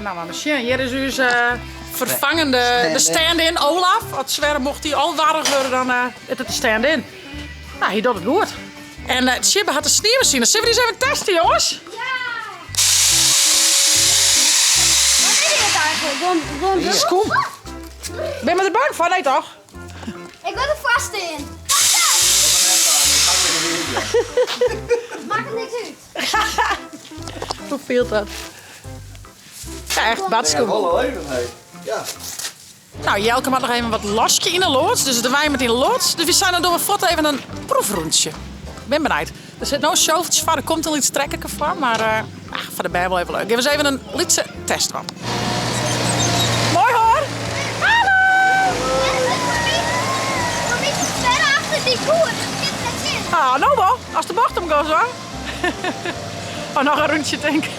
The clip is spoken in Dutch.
Nou, maar misschien. Hier is uw vervangende de stand-in Olaf. Als Sverre mocht hij al warrig worden, dan is het de stand-in. Nou, hij doet het goed. En Sibbe had de sneeuwmachine. Zullen we die eens even testen, jongens? Wat is dit eigenlijk? Gewoon Kom. Ben je met de bank van? Nee, toch? Ik wil er vast in. Maakt het niks uit. Hoe veel dat? Ja, echt badskoen. Ja. Nou, Jelke had nog even wat losje in de loods. Dus de wijn met in de loods. Dus we zijn dan door een foto even een proefrondje. Ik ben benieuwd. Er zit nou chauffeurs voor. Er komt al iets trekkelijker van. Maar voor de bij wel even leuk. Geef eens even een lietse test van. Mooi hoor. Hallo. Een beetje verder achter die koer. Dat zit net in. Ah, nou wel. Als de bocht hem gaat zo. Oh, nog een rondje denk ik.